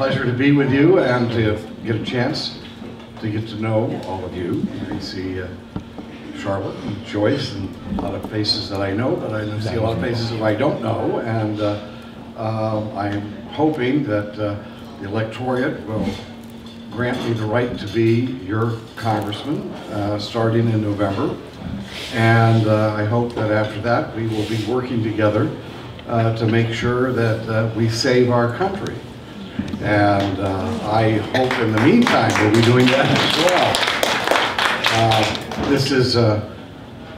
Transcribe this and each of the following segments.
pleasure to be with you and to get a chance to get to know all of you. I see Charlotte and Joyce and a lot of faces that I know, but I see a lot of faces that I don't know, and I'm hoping that the electorate will grant me the right to be your congressman starting in November, and I hope that after that we will be working together to make sure that we save our country. And I hope in the meantime we'll be doing that as well. This is, and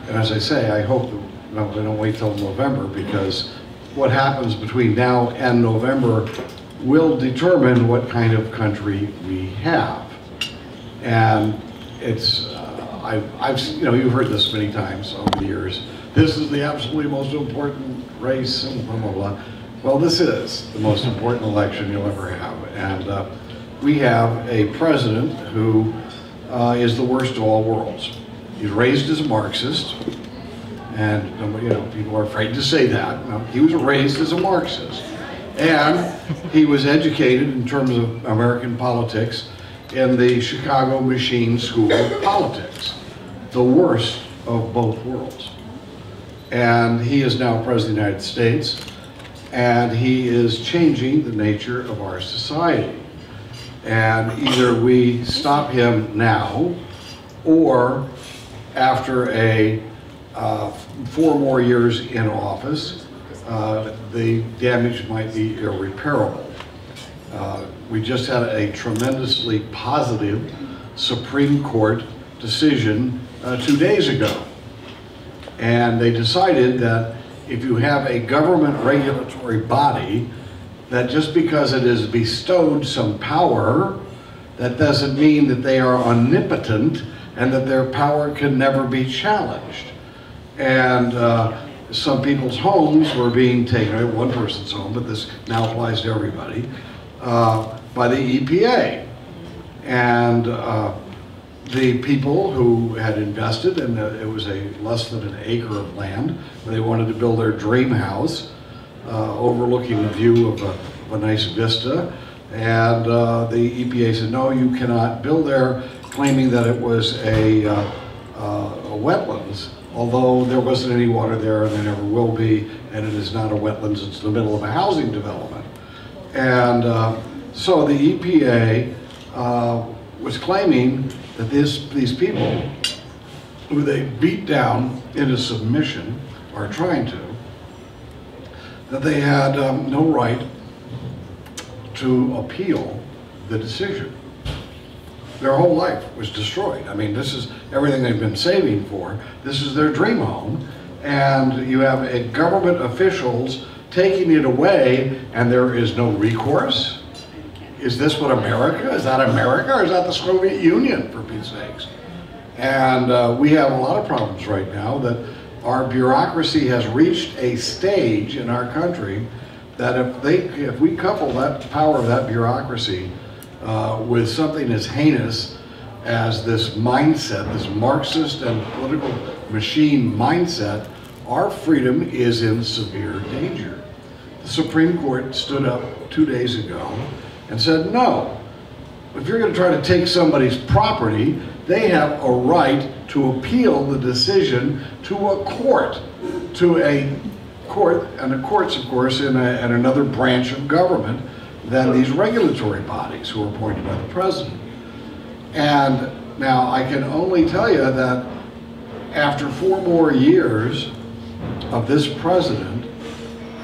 as I say, I hope that we don't wait till November, because what happens between now and November will determine what kind of country we have. And it's, you've heard this many times over the years. This is the absolutely most important race, and blah, blah, blah. Well, this is the most important election you'll ever have. And we have a president who is the worst of all worlds. He's raised as a Marxist, and people are afraid to say that. No, he was raised as a Marxist. And he was educated in terms of American politics in the Chicago Machine School of Politics, the worst of both worlds. And he is now President of the United States, and he is changing the nature of our society. And either we stop him now, or after 4 more years in office, the damage might be irreparable. We just had a tremendously positive Supreme Court decision 2 days ago. And they decided that if you have a government regulatory body, that just because it is bestowed some power, that doesn't mean that they are omnipotent and that their power can never be challenged. And some people's homes were being taken, one person's home, but this now applies to everybody, by the EPA. And the people who had invested, and it was less than an acre of land, where they wanted to build their dream house, overlooking the view of a nice vista, and the EPA said, no, you cannot build there, claiming that it was a wetlands, although there wasn't any water there, and there never will be, and it is not a wetlands, it's the middle of a housing development. And so the EPA was claiming that these people, who they beat down into submission, or trying to, that they had no right to appeal the decision. Their whole life was destroyed. I mean, this is everything they've been saving for. This is their dream home, and you have government officials taking it away, and there is no recourse. Is this what America? Is that America, or is that the Soviet Union, for Pete's sakes? And we have a lot of problems right now that our bureaucracy has reached a stage in our country that if we couple that power of that bureaucracy with something as heinous as this mindset, this Marxist and political machine mindset, our freedom is in severe danger. The Supreme Court stood up 2 days ago and said, no, if you're going to try to take somebody's property, they have a right to appeal the decision to a court, and the courts, of course, in another branch of government than these regulatory bodies who are appointed by the president. And now I can only tell you that after 4 more years of this president,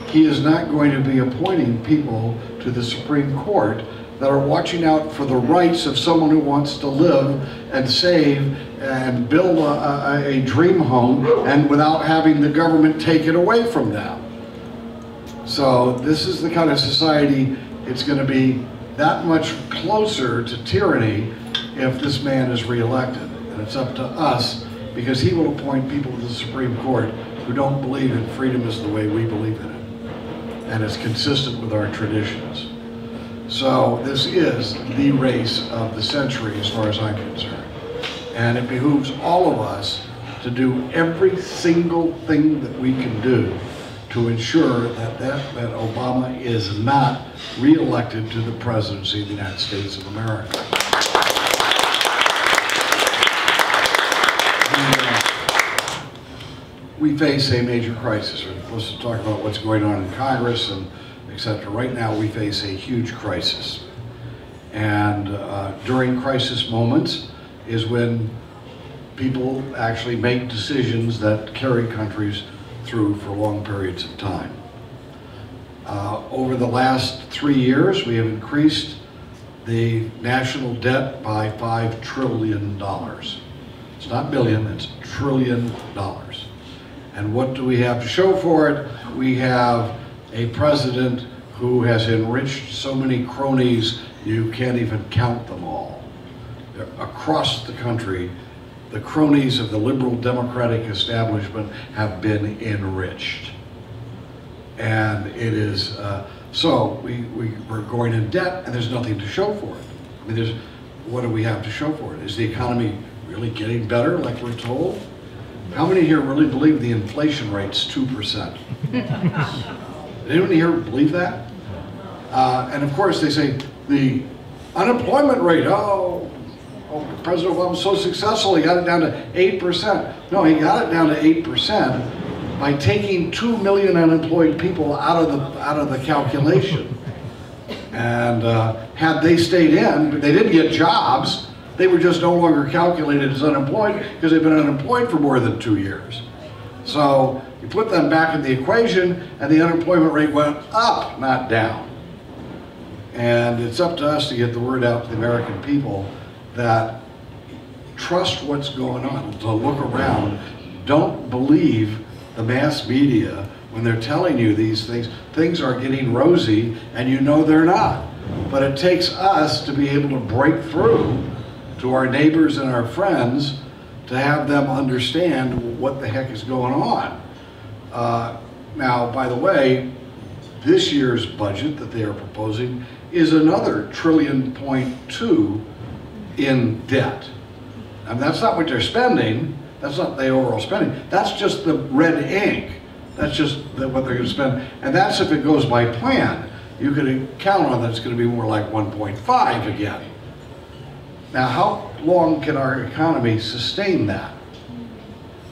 he is not going to be appointing people to the Supreme Court that are watching out for the rights of someone who wants to live and save and build a dream home, and without having the government take it away from them. So this is the kind of society, it's going to be that much closer to tyranny if this man is reelected. And it's up to us, because he will appoint people to the Supreme Court who don't believe in freedom as the way we believe in it, and it's consistent with our traditions. So this is the race of the century as far as I'm concerned. And it behooves all of us to do every single thing that we can do to ensure that Obama is not re-elected to the presidency of the United States of America. We face a major crisis. We're supposed to talk about what's going on in Congress and etc. Right now we face a huge crisis. And during crisis moments is when people actually make decisions that carry countries through for long periods of time. Over the last 3 years, we have increased the national debt by $5 trillion. It's not billion, it's $1 trillion. And what do we have to show for it? We have a president who has enriched so many cronies, you can't even count them all. Across the country, the cronies of the liberal democratic establishment have been enriched. And it is, so we're going in debt and there's nothing to show for it. I mean, what do we have to show for it? Is the economy really getting better like we're told? How many here really believe the inflation rate's 2%? Anyone here believe that? And of course they say the unemployment rate, President Obama was so successful, he got it down to 8%. No, he got it down to 8% by taking 2 million unemployed people out of the calculation. And had they stayed in, they didn't get jobs, they were just no longer calculated as unemployed because they've been unemployed for more than 2 years. So you put them back in the equation and the unemployment rate went up, not down. And it's up to us to get the word out to the American people that trust what's going on, to look around. Don't believe the mass media when they're telling you these things. Things are getting rosy and you know they're not. But it takes us to be able to break through to our neighbors and our friends to have them understand what the heck is going on. Now, by the way, this year's budget that they are proposing is another $1.2 trillion in debt. And that's not what they're spending, that's not the overall spending, that's just the red ink. That's just what they're going to spend. And that's if it goes by plan. You could count on that it's going to be more like 1.5 again. Now, how long can our economy sustain that?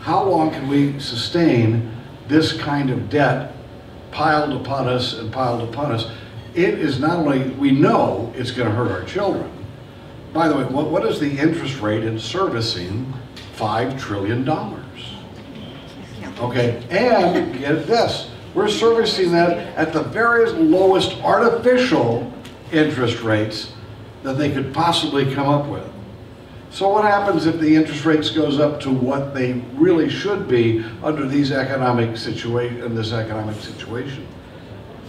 How long can we sustain this kind of debt piled upon us and piled upon us? It is not only, we know it's going to hurt our children. By the way, what is the interest rate in servicing $5 trillion? Okay, and get this, we're servicing that at the very lowest artificial interest rates that they could possibly come up with. So what happens if the interest rates goes up to what they really should be under these economic situation?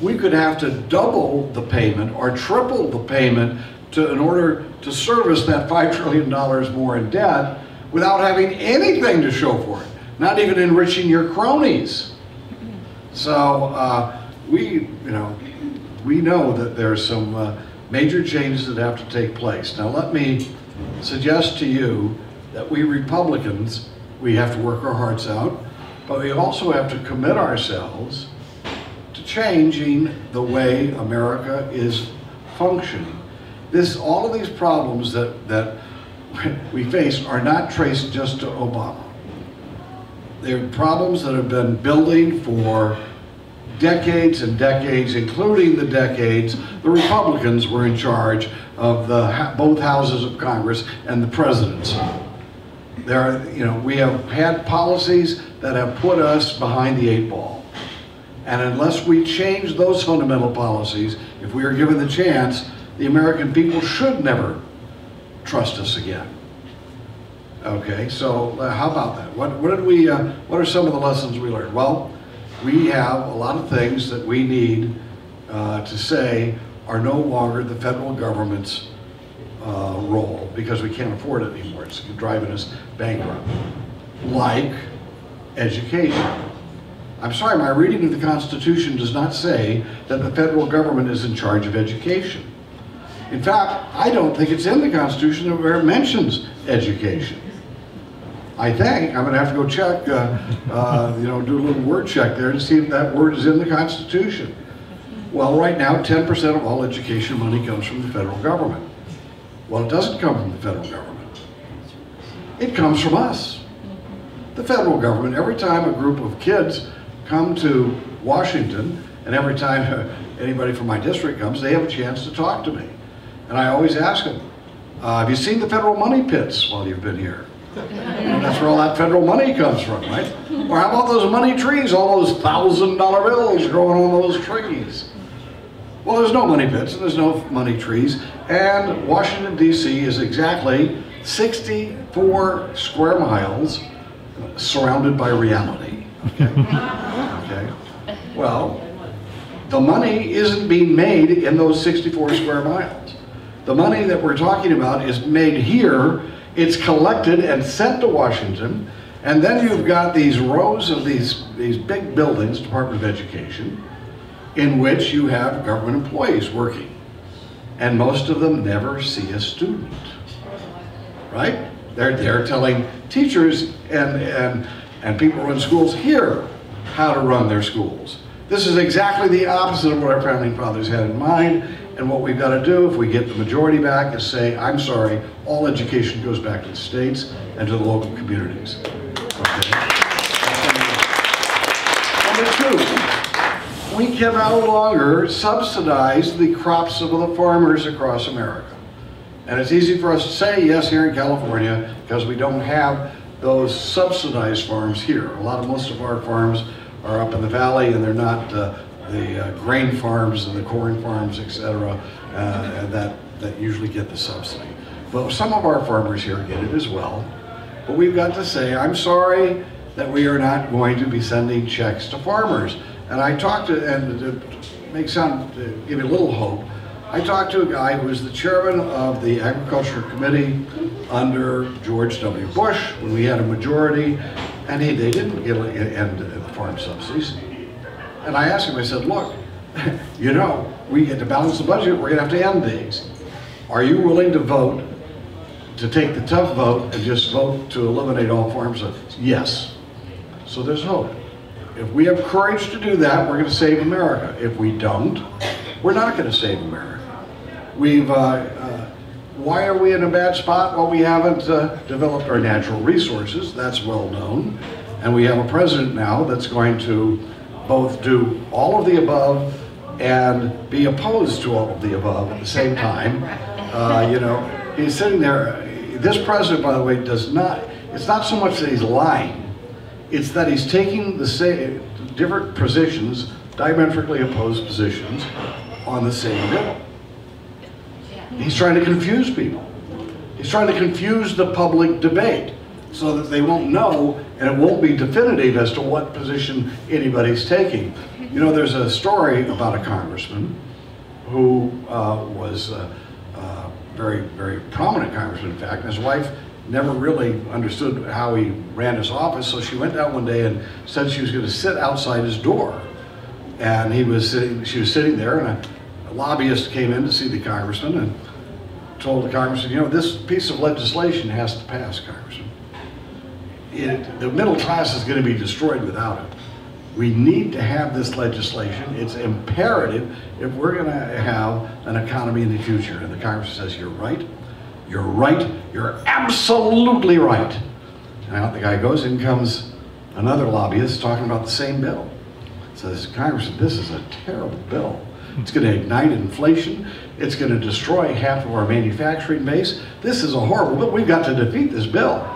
We could have to double the payment or triple the payment in order to service that $5 trillion more in debt without having anything to show for it, not even enriching your cronies. So we know that there's some major changes that have to take place. Now let me suggest to you that we Republicans, we have to work our hearts out, but we also have to commit ourselves to changing the way America is functioning. All of these problems that we face are not traced just to Obama. They're problems that have been building for decades and decades, including the decades the Republicans were in charge of both houses of Congress and the presidency. We have had policies that have put us behind the 8 ball. And unless we change those fundamental policies, if we are given the chance, the American people should never trust us again. Okay, so how about that? What are some of the lessons we learned? Well, we have a lot of things that we need to say are no longer the federal government's role because we can't afford it anymore. It's driving us bankrupt. Like education. I'm sorry, my reading of the Constitution does not say that the federal government is in charge of education. In fact, I don't think it's in the Constitution where it mentions education. I think. I'm going to have to go check, you know, do a little word check there to see if that word is in the Constitution. Well, right now, 10% of all education money comes from the federal government. Well, it doesn't come from the federal government. It comes from us. The federal government, every time a group of kids come to Washington, and every time anybody from my district comes, they have a chance to talk to me. And I always ask them, have you seen the federal money pits while you've been here? And that's where all that federal money comes from, right? Or how about those money trees, all those $1,000 bills growing on those trees? Well, there's no money pits and there's no money trees, and Washington, D.C. is exactly 64 square miles surrounded by reality. Okay? Okay? Well, the money isn't being made in those 64 square miles. The money that we're talking about is made here, it's collected and sent to Washington, and then you've got these rows of these big buildings, Department of Education, in which you have government employees working. And most of them never see a student, right? They're telling teachers and people who run schools here how to run their schools. This is exactly the opposite of what our founding fathers had in mind, and what we've got to do if we get the majority back is say, I'm sorry, all education goes back to the states and to the local communities. Okay. Number two, we can no longer subsidize the crops of the farmers across America. And it's easy for us to say, yes, here in California, because we don't have those subsidized farms here. Most of our farms are up in the valley, and they're not the grain farms and the corn farms, etc., that usually get the subsidy. But some of our farmers here get it as well. But we've got to say, I'm sorry that we are not going to be sending checks to farmers. And I talked to, and to give you a little hope, I talked to a guy who was the chairman of the Agriculture Committee under George W. Bush when we had a majority, and they didn't get an end to the farm subsidies. And I asked him, I said, look, you know, we get to balance the budget, we're gonna have to end these. Are you willing to vote, to take the tough vote and just vote to eliminate all farm subsidies? Yes. So there's hope. If we have courage to do that, we're gonna save America. If we don't, we're not gonna save America. Why are we in a bad spot? Well, we haven't developed our natural resources, that's well known. And we have a president now that's going to both do all of the above and be opposed to all of the above at the same time. You know, he's sitting there, this president, by the way, does not, it's not so much that he's lying, it's that he's taking the same, different positions, diametrically opposed positions, on the same bill. He's trying to confuse people. He's trying to confuse the public debate so that they won't know, and it won't be definitive as to what position anybody's taking. You know, there's a story about a congressman who was a very, very prominent congressman, in fact, and his wife never really understood how he ran his office, so she went down one day and said she was going to sit outside his door. And she was sitting there, and a lobbyist came in to see the congressman and told the congressman, you know, this piece of legislation has to pass, Congressman. The middle class is going to be destroyed without it. We need to have this legislation. It's imperative if we're going to have an economy in the future. And the congressman says, you're right, you're absolutely right. And out the guy goes, in comes another lobbyist talking about the same bill. Says, Congressman, this is a terrible bill. It's going to ignite inflation. It's going to destroy half of our manufacturing base. This is a horrible bill. We've got to defeat this bill.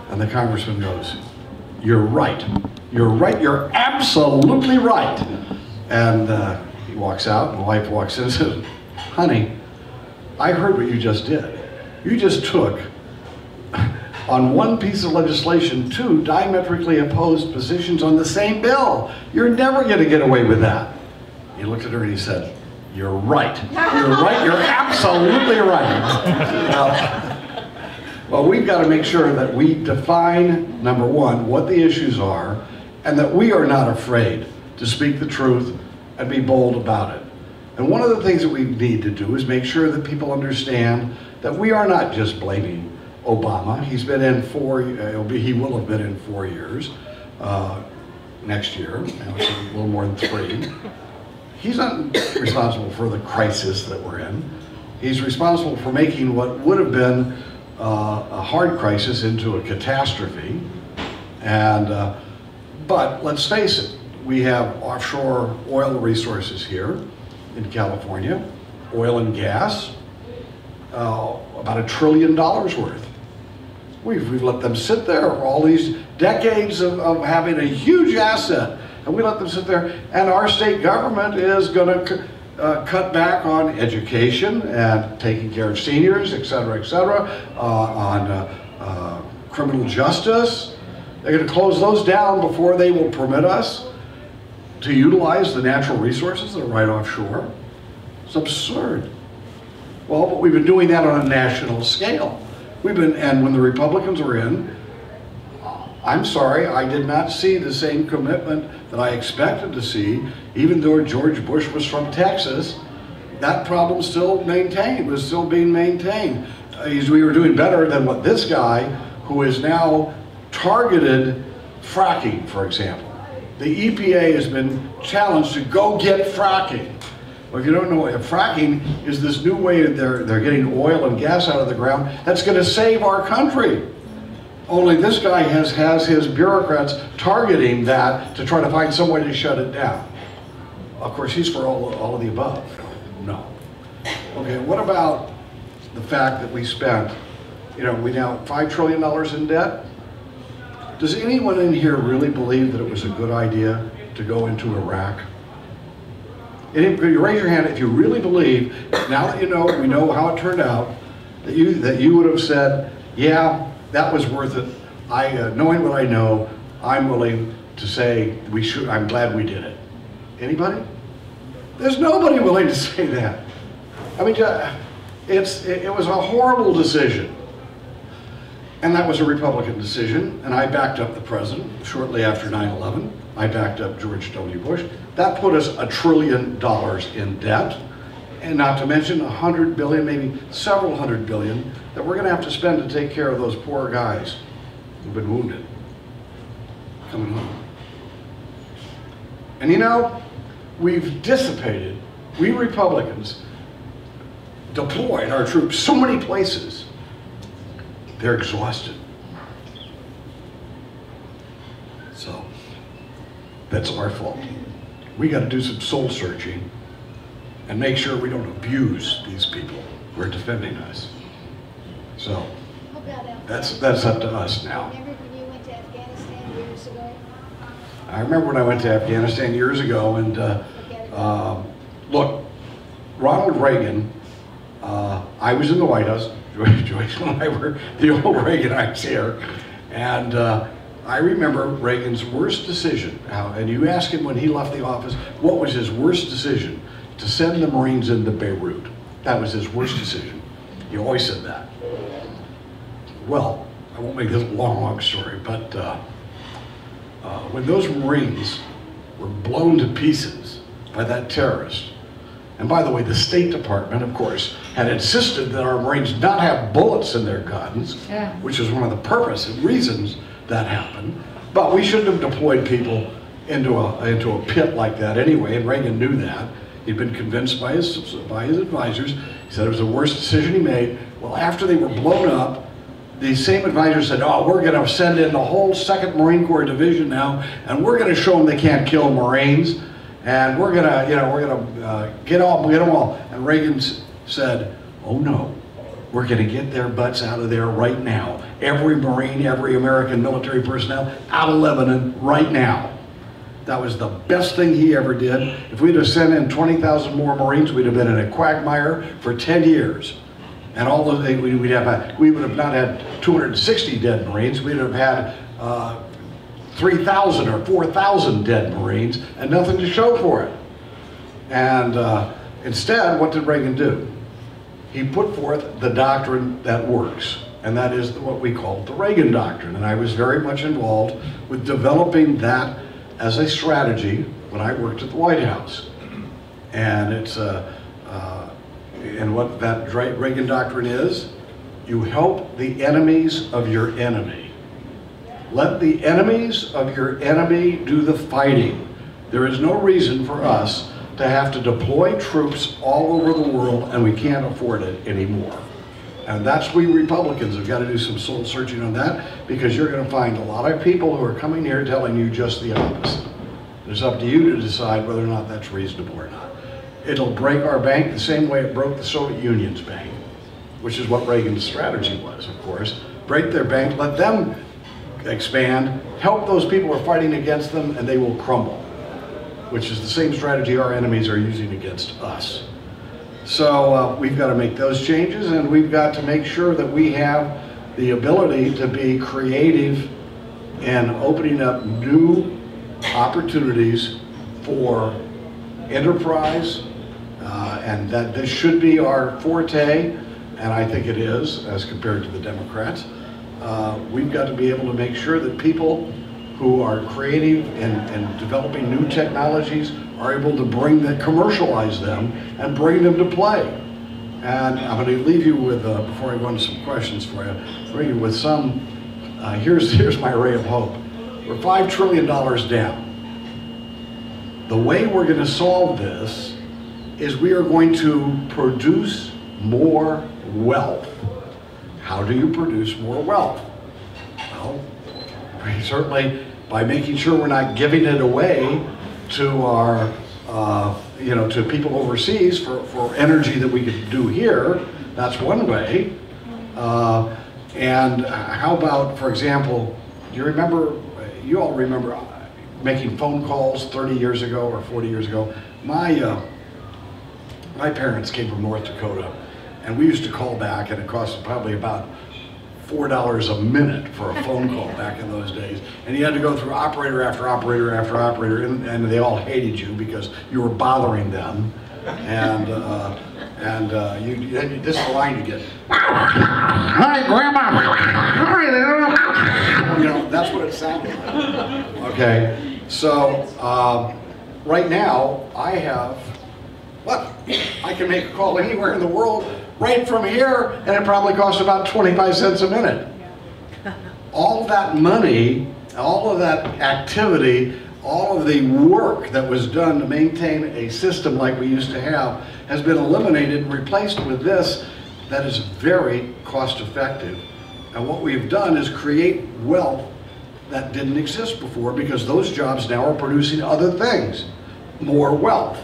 And the congressman goes, you're right. You're right. You're absolutely right. And he walks out, and the wife walks in and says, honey, I heard what you just did. You just took, on one piece of legislation, two diametrically opposed positions on the same bill. You're never going to get away with that. He looked at her and he said, you're right. You're right. You're absolutely right. Well, we've got to make sure that we define, number one, what the issues are, and that we are not afraid to speak the truth and be bold about it. And one of the things that we need to do is make sure that people understand that we are not just blaming Obama. He's been in he will have been in 4 years next year. Now it's a little more than 3. He's not responsible for the crisis that we're in. He's responsible for making what would have been a hard crisis into a catastrophe. And but let's face it, we have offshore oil resources here in California, oil and gas, about $1 trillion worth. We've let them sit there for all these decades of having a huge asset, and we let them sit there, and our state government is going to cut back on education and taking care of seniors, et cetera, on criminal justice. They're going to close those down before they will permit us to utilize the natural resources that are right offshore. It's absurd. Well, but we've been doing that on a national scale. And when the Republicans were in, I'm sorry, I did not see the same commitment that I expected to see, even though George Bush was from Texas. That problem was still being maintained. We were doing better than what this guy, who is now targeted fracking, for example. The EPA has been challenged to go get fracking. Well, if you don't know, fracking is this new way that they're getting oil and gas out of the ground that's going to save our country. Only this guy has his bureaucrats targeting that to try to find some way to shut it down. Of course, he's for all of the above. No. Okay, what about the fact that we spent, we now $5 trillion in debt? Does anyone in here really believe that it was a good idea to go into Iraq? You raise your hand if you really believe, now that we know how it turned out, that you would have said, yeah, that was worth it. Knowing what I know, I'm willing to say I'm glad we did it. Anybody? There's nobody willing to say that. I mean, it was a horrible decision. And that was a Republican decision, and I backed up the president shortly after 9/11. I backed up George W. Bush. That put us $1 trillion in debt, and not to mention 100 billion, maybe several hundred billion, that we're going to have to spend to take care of those poor guys who've been wounded coming home. And we've dissipated, we Republicans deployed our troops so many places, they're exhausted. So, that's our fault. We got to do some soul searching and make sure we don't abuse these people who are defending us. So, that's up to us now. Remember when you went to Afghanistan years ago? I remember when I went to Afghanistan years ago, and look, Ronald Reagan, I was in the White House, Joyce and I were the old Reaganites here, and I remember Reagan's worst decision, and you ask him when he left the office, what was his worst decision? To send the Marines into Beirut. That was his worst decision. He always said that. Well, I won't make this a long story, but when those Marines were blown to pieces by that terrorist, and by the way, the State Department, of course, had insisted that our Marines not have bullets in their guns, which was one of the purpose and reasons that happened. But we shouldn't have deployed people into a pit like that anyway, and Reagan knew that. He'd been convinced by his advisors. He said it was the worst decision he made. Well, after they were blown up, these same advisors said, oh, we're going to send in the whole 2nd Marine Corps Division now, and we're going to show them they can't kill Marines, and we're going to, get them all. And Reagan said, oh no, we're going to get their butts out of there right now. Every Marine, every American military personnel out of Lebanon right now. That was the best thing he ever did. If we'd have sent in 20,000 more Marines, we'd have been in a quagmire for 10 years. And all of we would have not had 260 dead Marines. We'd have had 3,000 or 4,000 dead Marines and nothing to show for it. And instead, what did Reagan do? He put forth the doctrine that works, and that is what we call the Reagan Doctrine. And I was very much involved with developing that as a strategy when I worked at the White House. And it's and what that Reagan Doctrine is You help the enemies of your enemy. Let the enemies of your enemy do the fighting. There is no reason for us to have to deploy troops all over the world, and we can't afford it anymore. And that's we Republicans have got to do some soul searching on that, because you're going to find a lot of people who are coming here telling you just the opposite. It's up to you to decide whether or not that's reasonable or not. It'll break our bank the same way it broke the Soviet Union's bank, which is what Reagan's strategy was, of course. Break their bank, let them expand, help those people who are fighting against them, and they will crumble, which is the same strategy our enemies are using against us. So we've got to make those changes, and we've got to make sure that we have the ability to be creative in opening up new opportunities for enterprise, and that this should be our forte, and I think it is as compared to the Democrats. We've got to be able to make sure that people who are creative and developing new technologies are able to commercialize them and bring them to play. And I'm going to leave you with, before I go into some questions for you, leave you with some, here's my ray of hope. We're $5 trillion down. The way we're going to solve this is we are going to produce more wealth. How do you produce more wealth? Well, certainly by making sure we're not giving it away to our, to people overseas for energy that we could do here. That's one way. And how about, for example, you all remember making phone calls 30 years ago or 40 years ago. My parents came from North Dakota, and we used to call back, and it cost probably about $4 a minute for a phone call back in those days. And you had to go through operator after operator after operator, and they all hated you because you were bothering them. And this is the line you get. Hi, Grandma. That's what it sounded like. Okay, so right now I can make a call anywhere in the world right from here, and it probably costs about 25 cents a minute. All that money, all of that activity, all of the work that was done to maintain a system like we used to have has been eliminated and replaced with this that is very cost effective. And what we've done is create wealth that didn't exist before, because those jobs now are producing other things, more wealth.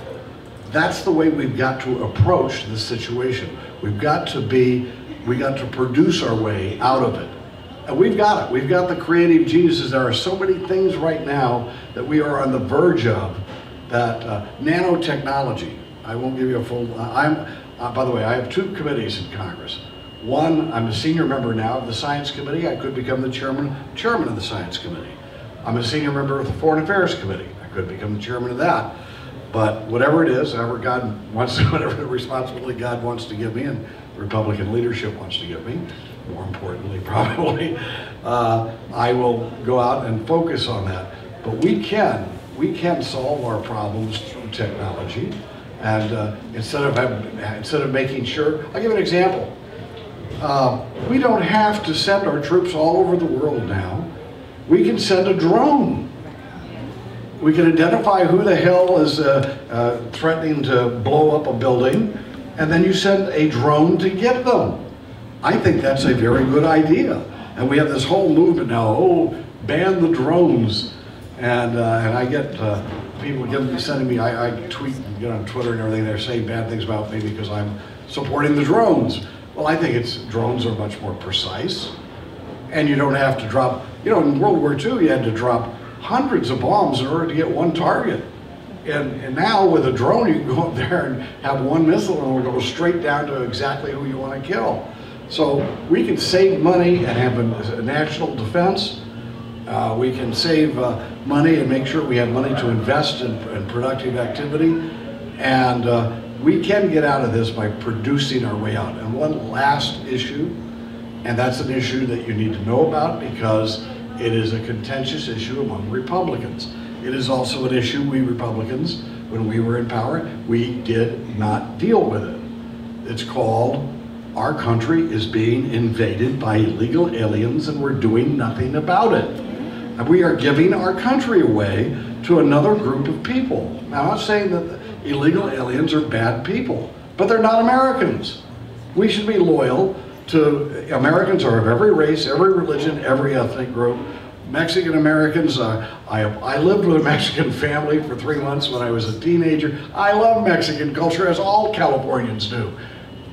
That's the way we've got to approach the situation. We've got to produce our way out of it. And we've got it. We've got the creative geniuses. There are so many things right now that we are on the verge of, that nanotechnology. I won't give you a full, by the way, I have 2 committees in Congress. One, I'm a senior member now of the Science Committee. I could become the chairman of the Science Committee. I'm a senior member of the Foreign Affairs Committee. I could become the chairman of that. But whatever it is, whatever the responsibility God wants to give me and the Republican leadership wants to give me, more importantly probably, I will go out and focus on that. But we can solve our problems through technology, and instead of making sure, I'll give an example. We don't have to send our troops all over the world now. We can send a drone. We can identify who the hell is threatening to blow up a building, and then you send a drone to get them. I think that's a very good idea. And we have this whole movement now, ban the drones. And I get people sending me, I tweet and get on Twitter and everything, they're saying bad things about me because I'm supporting the drones. Well, I think drones are much more precise. And you don't have to drop, in World War II, you had to drop hundreds of bombs in order to get one target. And now with a drone, you can go up there and have one missile and it'll go straight down to exactly who you want to kill. So we can save money and have a national defense. We can save money and make sure we have money to invest in productive activity. And we can get out of this by producing our way out. And one last issue, and that's an issue that you need to know about because it is a contentious issue among Republicans. It is also an issue we Republicans, when we were in power, we did not deal with it. It's called our country is being invaded by illegal aliens and we're doing nothing about it. And we are giving our country away to another group of people. Now, I'm not saying that illegal aliens are bad people, but they're not Americans. We should be loyal to Americans are of every race, every religion, every ethnic group. Mexican Americans, I lived with a Mexican family for 3 months when I was a teenager. I love Mexican culture, as all Californians do.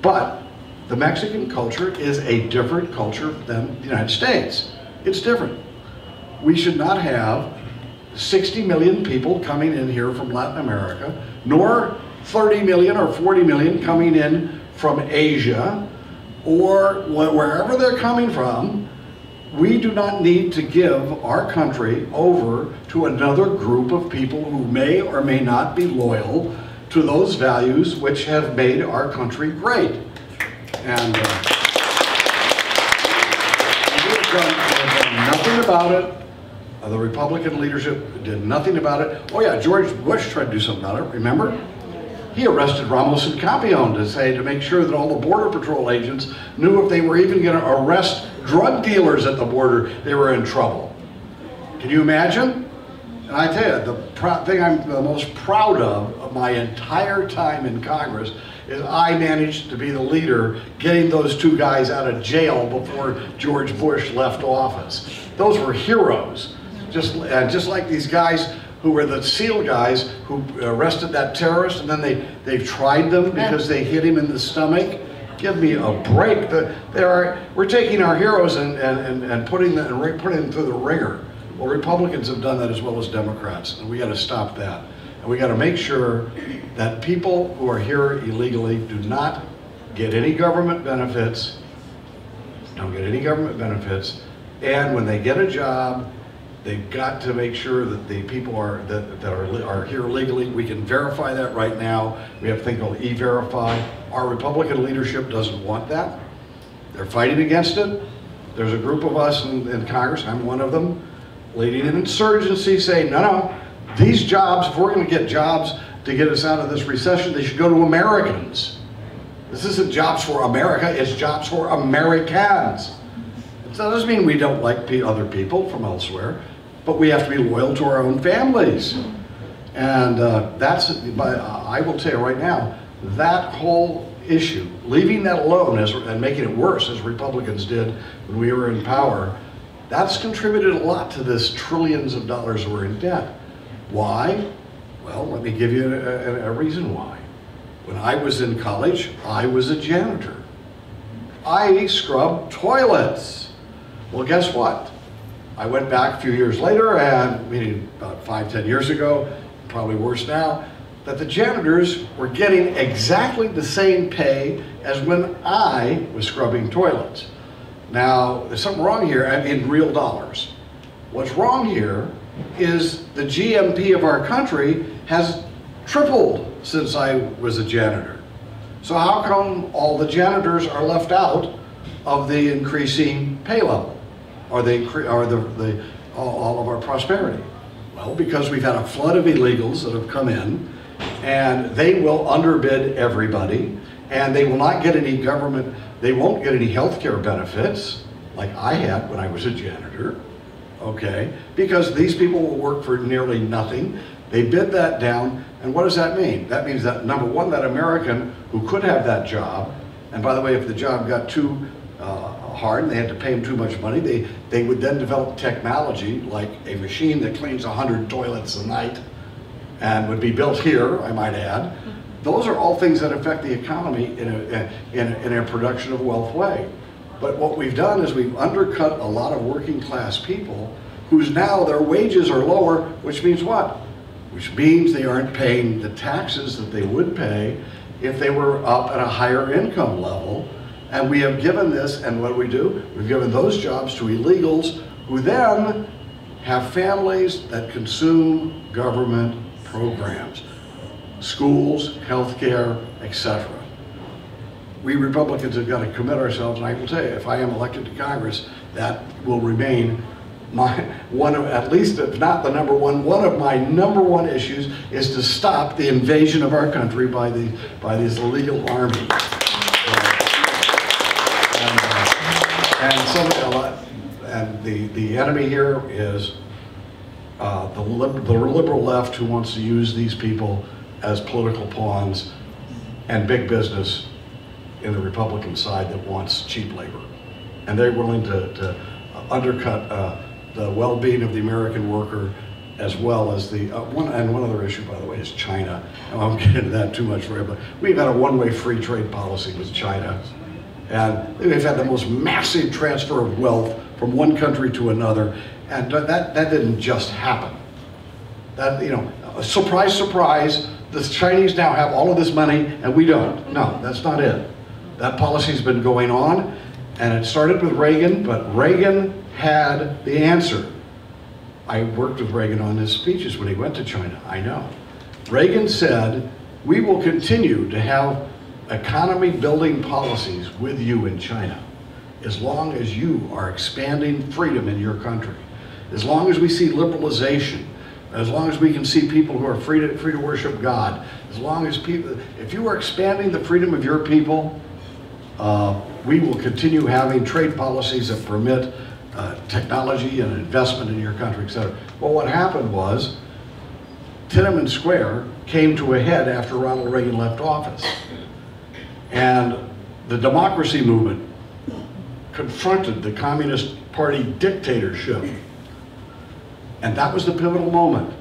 But the Mexican culture is a different culture than the United States. It's different. We should not have 60 million people coming in here from Latin America, nor 30 million or 40 million coming in from Asia, or wherever they're coming from. We do not need to give our country over to another group of people who may or may not be loyal to those values which have made our country great. And we've done nothing about it. The Republican leadership did nothing about it. Oh yeah, George Bush tried to do something about it, remember? He arrested Ramos and Campion to make sure that all the Border Patrol agents knew if they were even going to arrest drug dealers at the border, they were in trouble. Can you imagine? And I tell you, the thing I'm the most proud of my entire time in Congress is I managed to be the leader getting those two guys out of jail before George Bush left office. Those were heroes. Just like these guys who were the SEAL guys who arrested that terrorist, and then they've tried them because they hit him in the stomach. Give me a break. We're taking our heroes and putting them through the ringer. Well, Republicans have done that as well as Democrats, and we got to stop that. And we got to make sure that people who are here illegally do not get any government benefits, and when they get a job, they've got to make sure that the people that are here legally, we can verify that right now. We have a thing called E-Verify. Our Republican leadership doesn't want that. They're fighting against it. There's a group of us in Congress, I'm one of them, leading an insurgency saying, no, these jobs, if we're going to get jobs to get us out of this recession, they should go to Americans. This isn't jobs for America, it's jobs for Americans. That doesn't mean we don't like other people from elsewhere, but we have to be loyal to our own families. And I will tell you right now, that whole issue, leaving that alone and making it worse as Republicans did when we were in power, that's contributed a lot to this trillions of dollars we're in debt. Why? Well, let me give you a reason why. When I was in college, I was a janitor. I scrubbed toilets. Well, guess what? I went back a few years later, and meaning about 5-10 years ago, probably worse now, that the janitors were getting exactly the same pay as when I was scrubbing toilets. Now, there's something wrong here in real dollars. What's wrong here is the GMP of our country has tripled since I was a janitor. So how come all the janitors are left out of the increasing pay level, or all of our prosperity? Well, because we've had a flood of illegals that have come in, and they will underbid everybody, and they will not get any government, they won't get any health care benefits like I had when I was a janitor, okay? Because these people will work for nearly nothing. They bid that down, and what does that mean? That means that, number one, that American who could have that job, and by the way, if the job got too hard and they had to pay them too much money, they would then develop technology like a machine that cleans 100 toilets a night and would be built here, I might add. Those are all things that affect the economy in a production of wealth way. But what we've done is we've undercut a lot of working class people whose now their wages are lower, which means what? Which means they aren't paying the taxes that they would pay if they were up at a higher income level. And we have given this, and what do? We've given those jobs to illegals who then have families that consume government programs, schools, healthcare, etc. We Republicans have got to commit ourselves, and I will tell you, if I am elected to Congress, that will remain at least if not the number one, one of my number one issues is to stop the invasion of our country by these illegal armies. And the enemy here is the liberal left, who wants to use these people as political pawns, and big business in the Republican side that wants cheap labor. And they're willing to undercut the well-being of the American worker, as well as the, one other issue, by the way, is China. I won't get into that too much for you, but we've had a one-way free trade policy with China. And we've had the most massive transfer of wealth from one country to another. And that didn't just happen. That, you know, surprise, surprise, the Chinese now have all of this money and we don't. No, that's not it. That policy's been going on, and it started with Reagan, but Reagan had the answer. I worked with Reagan on his speeches when he went to China, I know. Reagan said, we will continue to have economy building policies with you in China, as long as you are expanding freedom in your country. As long as we see liberalization, as long as we can see people who are free to worship God, as long as people, if you are expanding the freedom of your people, we will continue having trade policies that permit technology and investment in your country, etc. Well, what happened was, Tiananmen Square came to a head after Ronald Reagan left office. And the democracy movement confronted the Communist Party dictatorship. And that was the pivotal moment.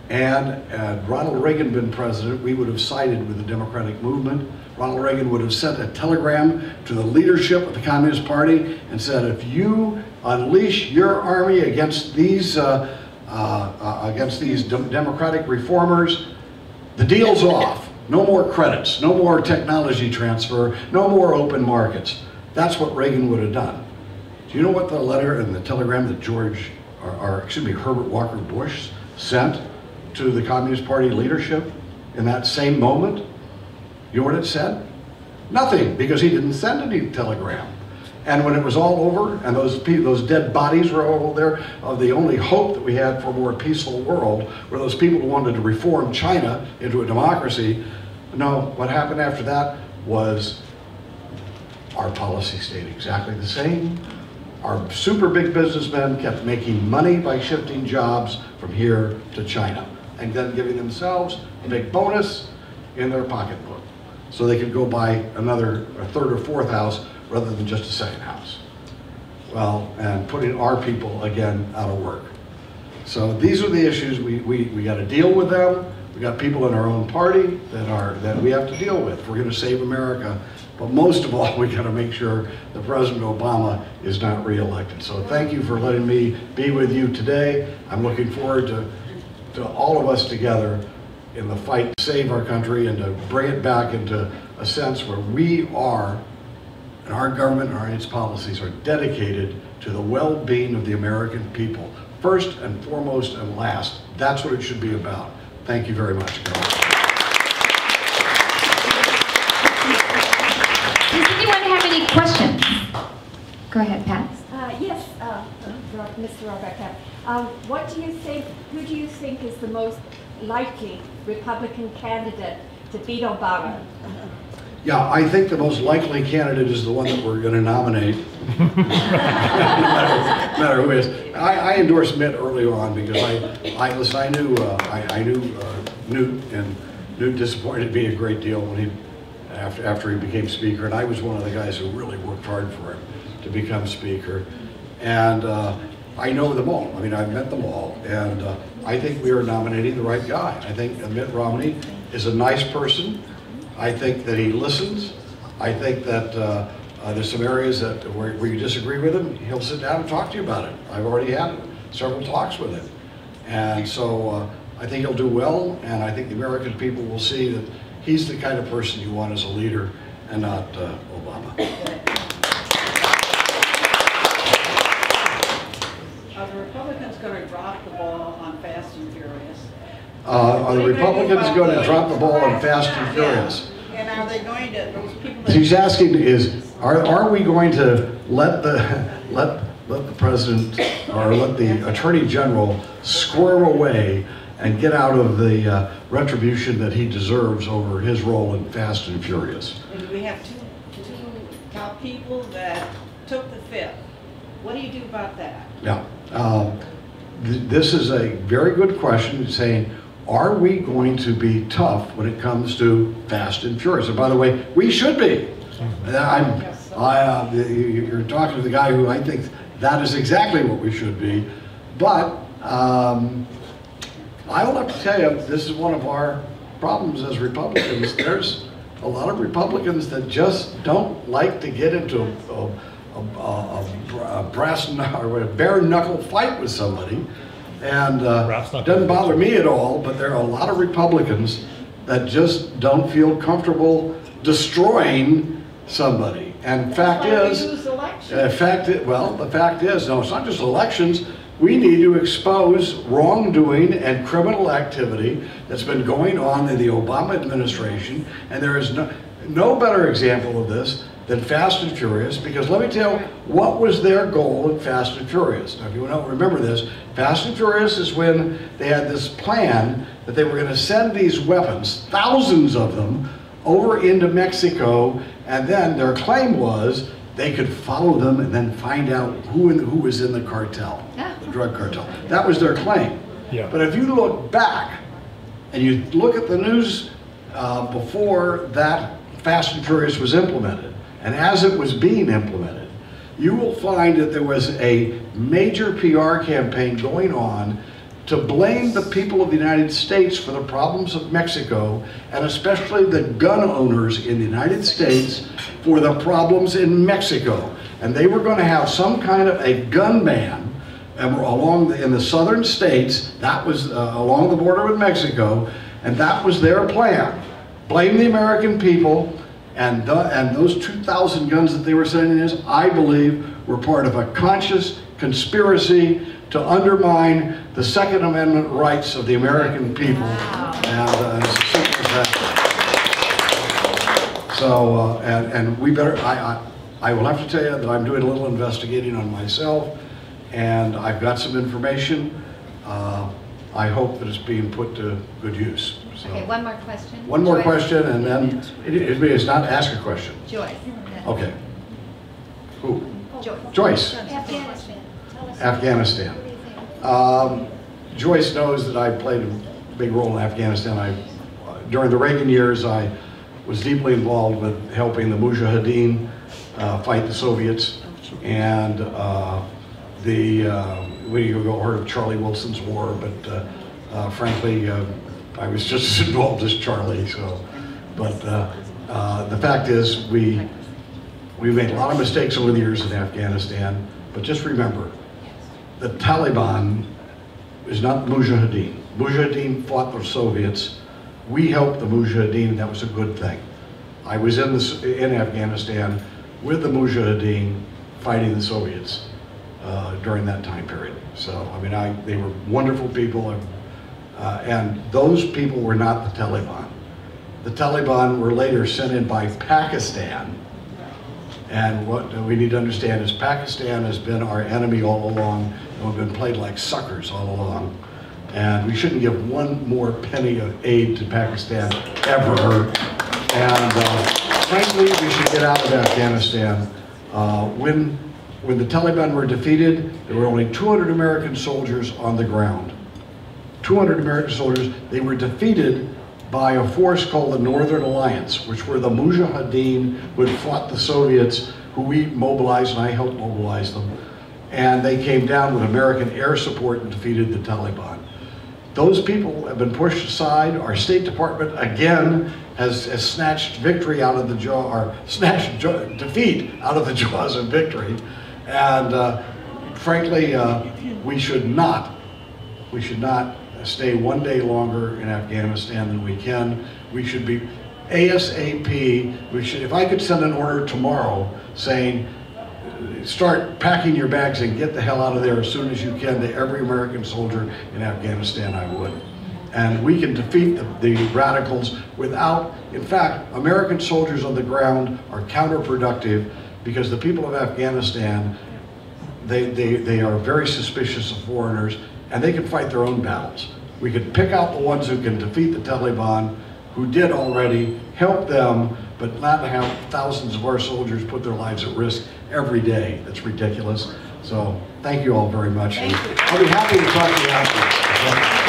And had Ronald Reagan been president, we would have sided with the democratic movement. Ronald Reagan would have sent a telegram to the leadership of the Communist Party and said, if you unleash your army against these democratic reformers, the deal's off. No more credits, no more technology transfer, no more open markets. That's what Reagan would have done. Do you know what the letter and the telegram that Herbert Walker Bush sent to the Communist Party leadership in that same moment? You know what it said? Nothing, because he didn't send any telegram. And when it was all over, and those dead bodies were all there, the only hope that we had for a more peaceful world were those people who wanted to reform China into a democracy. No, what happened after that was our policy stayed exactly the same. Our super big businessmen kept making money by shifting jobs from here to China, and then giving themselves a big bonus in their pocketbook, so they could go buy a third or fourth house rather than just a second house. Well, and putting our people again out of work. So these are the issues we got to deal with them. We got people in our own party that we have to deal with if we're going to save America. But most of all, we got to make sure that President Obama is not reelected. So thank you for letting me be with you today. I'm looking forward to all of us together in the fight to save our country and to bring it back into a sense where we are, and our government and its policies are dedicated to the well-being of the American people. First and foremost and last, that's what it should be about. Thank you very much, guys. Does anyone have any questions? Go ahead, Pat. Yes, Mr. Rohrabacher. What do you think, who do you think is the most likely Republican candidate to beat Obama? Yeah, I think the most likely candidate is the one that we're going to nominate. no matter who it is. I endorsed Mitt early on because I knew Newt, and Newt disappointed me a great deal when after he became Speaker, and I was one of the guys who really worked hard for him to become Speaker. And I know them all. I mean, I've met them all, and I think we are nominating the right guy. I think Mitt Romney is a nice person. I think that he listens. I think that there's some areas where you disagree with him. He'll sit down and talk to you about it. I've already had several talks with him. And so I think he'll do well, and I think the American people will see that he's the kind of person you want as a leader and not Obama. Are the Republicans going to drop the ball on Fast and Furious? Are the Republicans going to drop the ball on Fast and Furious? And are they going to, those people that... She's asking is, are we going to let the president or let the Attorney General squirm away and get out of the retribution that he deserves over his role in Fast and Furious? We have two top people that took the fifth. What do you do about that? Yeah. This is a very good question, saying, are we going to be tough when it comes to Fast and Furious? And by the way, we should be. You're talking to the guy who I think that is exactly what we should be. But I will have to tell you, this is one of our problems as Republicans. There's a lot of Republicans that just don't like to get into a bare knuckle fight with somebody, and it doesn't bother me at all. But there are a lot of Republicans that just don't feel comfortable destroying somebody. And fact is, the fact is, no, it's not just elections. We need to expose wrongdoing and criminal activity that's been going on in the Obama administration, and there is no better example of this than Fast and Furious, because let me tell you, what was their goal in Fast and Furious? Now, if you don't remember this, Fast and Furious is when they had this plan that they were going to send these weapons, thousands of them, over into Mexico, and then their claim was they could follow them and then find out who was in the cartel, the drug cartel. That was their claim. Yeah. But if you look back and you look at the news before that Fast and Furious was implemented, and as it was being implemented, you will find that there was a major PR campaign going on to blame the people of the United States for the problems of Mexico, and especially the gun owners in the United States for the problems in Mexico. And they were going to have some kind of a gun ban in the southern states, that was along the border with Mexico, and that was their plan. Blame the American people, and those 2,000 guns that they were sending us, I believe, were part of a conscious conspiracy to undermine the Second Amendment rights of the American people. Wow. And it's as simple as that. So, and we better, I will have to tell you that I'm doing a little investigating on myself, and I've got some information. I hope that it's being put to good use. So, Okay, one more question. one more Joyce. question, and then it's not ask a question. Joyce. Okay. Who? Joyce. Joyce. Afghanistan. Tell us. Afghanistan. What do you think? Joyce knows that I played a big role in Afghanistan. During the Reagan years, I was deeply involved with helping the Mujahideen fight the Soviets, and we heard of Charlie Wilson's war, but frankly, I was just as involved as Charlie. So, but the fact is, we made a lot of mistakes over the years in Afghanistan. But just remember, the Taliban is not Mujahideen. Mujahideen fought the Soviets. We helped the Mujahideen, and that was a good thing. I was in Afghanistan with the Mujahideen fighting the Soviets during that time period. So, I mean, they were wonderful people, and those people were not the Taliban. The Taliban were later sent in by Pakistan, and what we need to understand is Pakistan has been our enemy all along, and we've been played like suckers all along. And we shouldn't give one more penny of aid to Pakistan ever. And frankly, we should get out of Afghanistan. When the Taliban were defeated, there were only 200 American soldiers on the ground. 200 American soldiers. They were defeated by a force called the Northern Alliance, which were the Mujahideen who had fought the Soviets, who we mobilized, and I helped mobilize them. And they came down with American air support and defeated the Taliban. Those people have been pushed aside. Our State Department, again, has snatched victory out of the jaw, or snatched defeat out of the jaws of victory. And frankly, we should not stay one day longer in Afghanistan than we can. We should be ASAP. If I could send an order tomorrow saying, start packing your bags and get the hell out of there as soon as you can to every American soldier in Afghanistan, I would. And we can defeat the radicals without, in fact, American soldiers on the ground are counterproductive, because the people of Afghanistan, they are very suspicious of foreigners, and they can fight their own battles. We could pick out the ones who can defeat the Taliban, who did already help them, but not have thousands of our soldiers put their lives at risk every day. That's ridiculous. So thank you all very much. Thank you. I'll be happy to talk to you afterwards.